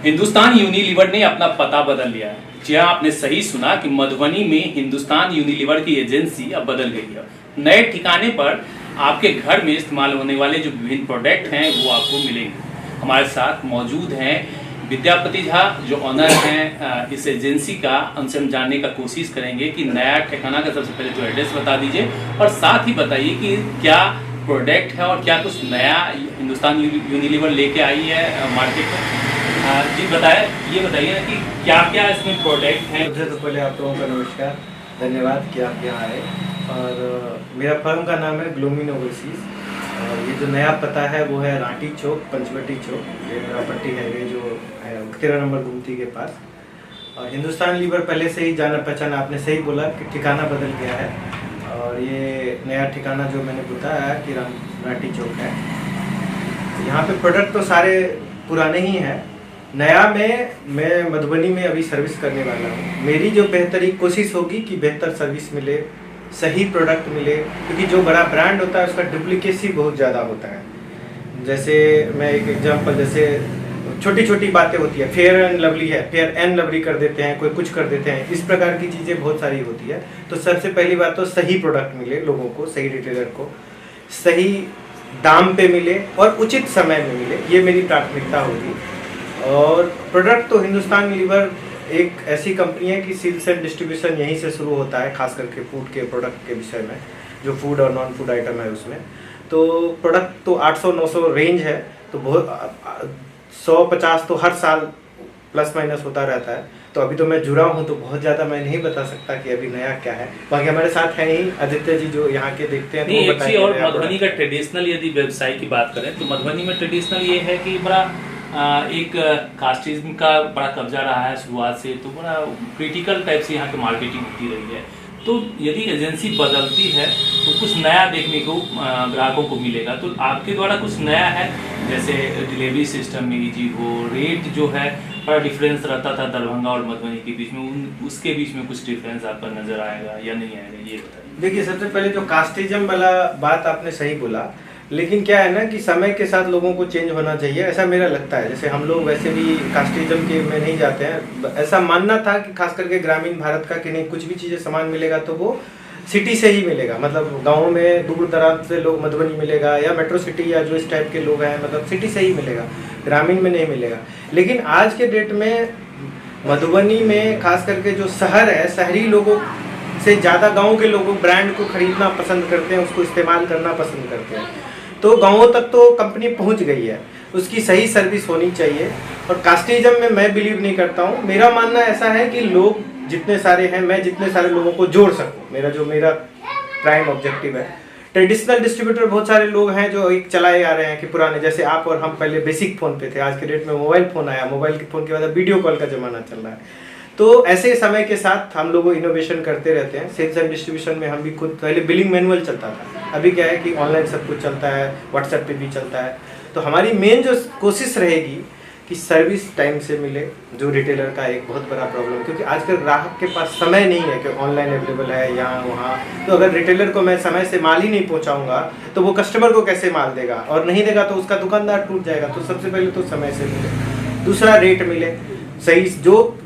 Hindustan Unilever ने अपना पता बदल लिया है। जी हाँ, आपने सही सुना कि मधुबनी में हिंदुस्तान यूनिलीवर की एजेंसी अब बदल गई है। नए ठिकाने पर आपके घर में इस्तेमाल होने वाले जो विभिन्न प्रोडक्ट हैं वो आपको मिलेंगे। हमारे साथ मौजूद हैं विद्यापति झा, जो ऑनर हैं इस एजेंसी का। उनसे हम जानने का कोशिश करेंगे कि नया ठिकाना का सबसे पहले तो एड्रेस बता दीजिए और साथ ही बताइए कि क्या प्रोडक्ट है और क्या कुछ नया हिंदुस्तान यूनिलीवर लेके आई है मार्केट में। जी ये बताइए ना कि क्या क्या इसमें प्रोडक्ट हैं। सबसे तो पहले आप लोगों का नमस्कार, धन्यवाद कि आप यहाँ आए। और मेरा फर्म का नाम है ग्लोमिन ओवरसीज और ये जो नया पता है वो है रांटी चौक, पंचवटी चौक, ये पट्टी हाईवे जो है 13 नंबर गुमती के पास। और हिंदुस्तान लीवर पहले से ही जाना पहचाना, आपने सही बोला कि ठिकाना बदल गया है और ये नया ठिकाना जो मैंने बताया कि रांटी चौक है। यहाँ पे प्रोडक्ट तो सारे पुराने ही हैं। नया में मैं मधुबनी में अभी सर्विस करने वाला हूँ। मेरी जो बेहतरीन कोशिश होगी कि बेहतर सर्विस मिले, सही प्रोडक्ट मिले, क्योंकि जो बड़ा ब्रांड होता है उसका डुप्लीकेसी बहुत ज़्यादा होता है। जैसे मैं एक एग्जांपल, जैसे छोटी छोटी बातें होती है, फेयर एंड लवली है, फेयर एंड लवली कर देते हैं, कोई कुछ कर देते हैं, इस प्रकार की चीज़ें बहुत सारी होती है। तो सबसे पहली बात तो सही प्रोडक्ट मिले लोगों को, सही रिटेलर को, सही दाम पे मिले और उचित समय में मिले, ये मेरी प्राथमिकता होगी। और प्रोडक्ट तो हिंदुस्तान लीवर एक ऐसी कंपनी है कि सेल्स एंड डिस्ट्रीब्यूशन यहीं से शुरू होता है, खास करके फूड के प्रोडक्ट के विषय में, जो फूड और नॉन फूड आइटम है उसमें। तो प्रोडक्ट तो 800-900 रेंज है, तो बहुत 100-50 तो हर साल प्लस माइनस होता रहता है। तो अभी तो मैं जुड़ा हूँ तो बहुत ज़्यादा मैं नहीं बता सकता कि अभी नया क्या है। बाकी हमारे साथ हैं ही आदित्य जी जो यहाँ के देखते हैं। नहीं, एक चीज और, मधुबनी का ट्रेडिशनल यदि व्यवसाय की बात करें तो मधुबनी में ट्रेडिशनल ये है कि बड़ा एक कास्टिज्म का बड़ा कब्जा रहा है शुरुआत से, तो बड़ा क्रिटिकल टाइप से यहाँ की मार्केटिंग होती रही है। तो यदि एजेंसी बदलती है तो कुछ नया देखने को ग्राहकों को मिलेगा। तो आपके द्वारा कुछ नया है, जैसे डिलीवरी सिस्टम में इजी हो, रेट जो है बड़ा डिफरेंस रहता था दरभंगा और मधुबनी के बीच में, उसके बीच में कुछ डिफरेंस आपका नजर आएगा या नहीं आएगा, ये बताइए। देखिए, सबसे पहले जो कास्टिज्म वाला बात आपने सही बोला, लेकिन क्या है ना कि समय के साथ लोगों को चेंज होना चाहिए, ऐसा मेरा लगता है। जैसे हम लोग वैसे भी कास्टिज्म के में नहीं जाते हैं। ऐसा मानना था कि खास करके ग्रामीण भारत का कि नहीं, कुछ भी चीज़ें सामान मिलेगा तो वो सिटी से ही मिलेगा, मतलब गाँव में दूर दराज से लोग मधुबनी मिलेगा, या मेट्रो सिटी या जो इस टाइप के लोग हैं मतलब सिटी से ही मिलेगा, ग्रामीण में नहीं मिलेगा। लेकिन आज के डेट में मधुबनी में खास करके जो शहर है, शहरी लोगों से ज़्यादा गाँव के लोग ब्रांड को खरीदना पसंद करते हैं, उसको इस्तेमाल करना पसंद करते हैं। तो गाँवों तक तो कंपनी पहुंच गई है, उसकी सही सर्विस होनी चाहिए। और कास्टिज्म में मैं बिलीव नहीं करता हूं। मेरा मानना ऐसा है कि लोग जितने सारे हैं, मैं जितने सारे लोगों को जोड़ सकूं, मेरा प्राइम ऑब्जेक्टिव है। ट्रेडिशनल डिस्ट्रीब्यूटर बहुत सारे लोग हैं जो एक चलाए आ रहे हैं कि पुराने, जैसे आप और हम पहले बेसिक फ़ोन पे थे, आज के डेट में मोबाइल फ़ोन आया, मोबाइल के फ़ोन के बाद वीडियो कॉल का ज़माना चल रहा है। तो ऐसे समय के साथ हम लोग इनोवेशन करते रहते हैं। सेल्स एंड डिस्ट्रीब्यूशन में हम भी खुद, पहले बिलिंग मैनुअल चलता था, अभी क्या है कि ऑनलाइन सब कुछ चलता है, व्हाट्सएप पे भी चलता है। तो हमारी मेन जो कोशिश रहेगी कि सर्विस टाइम से मिले, जो रिटेलर का एक बहुत बड़ा प्रॉब्लम, क्योंकि आजकल ग्राहक के पास समय नहीं है कि ऑनलाइन अवेलेबल है यहाँ वहाँ। तो अगर रिटेलर को मैं समय से माल ही नहीं पहुँचाऊँगा तो वो कस्टमर को कैसे माल देगा, और नहीं देगा तो उसका दुकानदार टूट जाएगा। तो सबसे पहले तो समय से मिले, दूसरा रेट मिले सही। जो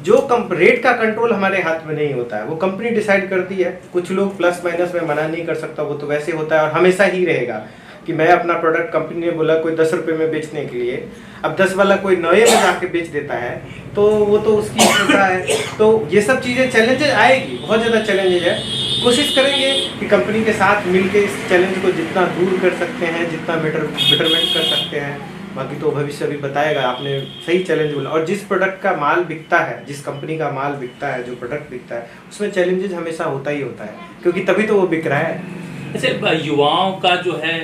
रेट का कंट्रोल हमारे हाथ में नहीं होता है, वो कंपनी डिसाइड करती है। कुछ लोग प्लस माइनस में मना नहीं कर सकता, वो तो वैसे होता है और हमेशा ही रहेगा कि मैं अपना प्रोडक्ट, कंपनी ने बोला कोई 10 रुपये में बेचने के लिए, अब 10 वाला कोई 9 में जाके बेच देता है, तो वो तो उसकी क्षमता है। तो ये सब चीज़ें चैलेंजेस आएगी, बहुत ज़्यादा चैलेंजेस है। कोशिश करेंगे कि कंपनी के साथ मिलके इस चैलेंज को जितना दूर कर सकते हैं, जितना बेटरमेंट कर सकते हैं। बाकी तो भविष्य भी बताएगा। आपने सही चैलेंज बोला। और जिस प्रोडक्ट का माल बिकता है, जिस कंपनी का माल बिकता है, जो प्रोडक्ट बिकता है, उसमें चैलेंजेस हमेशा होता ही होता है, क्योंकि तभी तो वो बिक रहा है। अच्छा, युवाओं का जो है,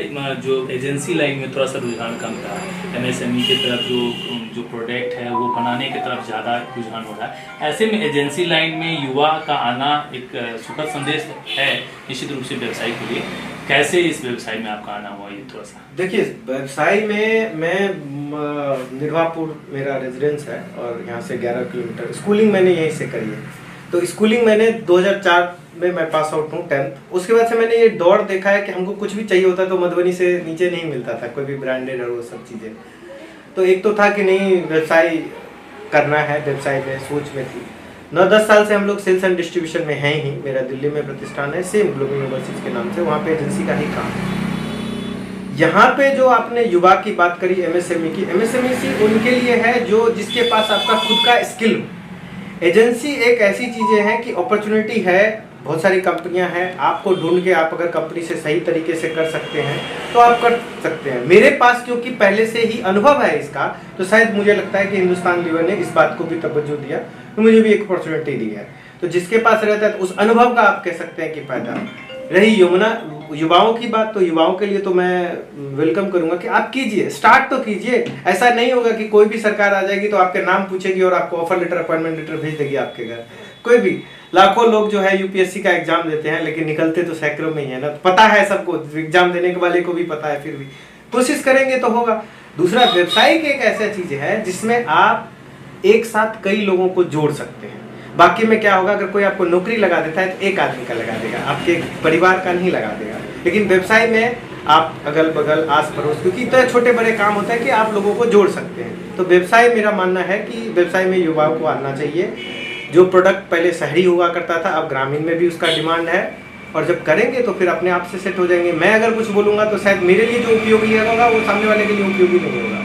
जो एजेंसी लाइन में थोड़ा सा रुझान कम था, एमएसएमई की तरफ जो प्रोडक्ट है वो बनाने की तरफ ज़्यादा रुझान हो रहा है। ऐसे में एजेंसी लाइन में युवा का आना एक सुखद संदेश है निश्चित रूप से व्यवसाय के लिए। कैसे इस व्यवसाय में आपका आना हुआ, ये थोड़ा सा। देखिए, व्यवसाय में मैं निर्वापुर मेरा रेजिडेंस है और यहाँ से 11 किलोमीटर। स्कूलिंग मैंने यहीं से करी है। तो स्कूलिंग मैंने 2004 में मैं पास आउट हूँ 10th। उसके बाद से मैंने ये दौर देखा है कि हमको कुछ भी चाहिए होता तो मधुबनी से नीचे नहीं मिलता था, कोई भी ब्रांडेड और वो सब चीज़ें। तो एक तो था कि नहीं, व्यवसाय करना है व्यवसाय में सोच में थी। 9-10 साल से हम लोग सेल्स एंड डिस्ट्रीब्यूशन में हैं ही। मेरा दिल्ली में प्रतिष्ठान है सेम ग्लोबल ओवरसीज के नाम से, वहाँ पे एजेंसी का ही काम है। यहाँ पे जो आपने युवा की बात करी एमएसएमई की, एमएसएमई उनके लिए है जो जिसके पास आपका खुद का स्किल हो। एजेंसी एक ऐसी चीजें हैं कि अपॉर्चुनिटी है, बहुत सारी कंपनियां हैं, आपको ढूंढ के आप अगर कंपनी से सही तरीके से कर सकते हैं तो आप कर सकते हैं। मेरे पास क्योंकि पहले से ही अनुभव है इसका, तो शायद मुझे लगता है कि हिंदुस्तान लीवर ने इस बात को भी तवज्जो दिया, तो मुझे भी एक अपॉर्चुनिटी दी है। तो जिसके पास रहता है तो उस अनुभव का आप कह सकते हैं कि फायदा। रही युवाओं की बात, तो युवाओं के लिए तो मैं वेलकम करूंगा कि आप कीजिए, स्टार्ट तो कीजिए। ऐसा नहीं होगा कि कोई भी सरकार आ जाएगी तो आपके नाम पूछेगी और आपको ऑफर लेटर अपॉइंटमेंट लेटर भेज देगी आपके घर। कोई भी लाखों लोग जो है यूपीएससी का एग्जाम देते हैं, लेकिन निकलते तो सैकड़ों में ही है ना। तो पता है सबको, एग्जाम देने के वाले को भी पता है, फिर भी कोशिश करेंगे तो होगा। दूसरा, व्यवसायिक एक ऐसा चीज है जिसमें आप एक साथ कई लोगों को जोड़ सकते हैं। बाकी में क्या होगा, अगर कोई आपको नौकरी लगा देता है तो एक आदमी का लगा देगा, आपके परिवार का नहीं लगा देगा। लेकिन व्यवसाय में आप अगल बगल आस पड़ोस, क्योंकि इतने छोटे बड़े काम होता है कि आप लोगों को जोड़ सकते हैं। तो व्यवसाय, मेरा मानना है कि व्यवसाय में युवाओं को आना चाहिए। जो प्रोडक्ट पहले शहरी हुआ करता था, अब ग्रामीण में भी उसका डिमांड है, और जब करेंगे तो फिर अपने आप से सेट हो जाएंगे। मैं अगर कुछ बोलूंगा तो शायद मेरे लिए जो उपयोगी होगा वो सामने वाले के लिए उपयोगी नहीं होगा।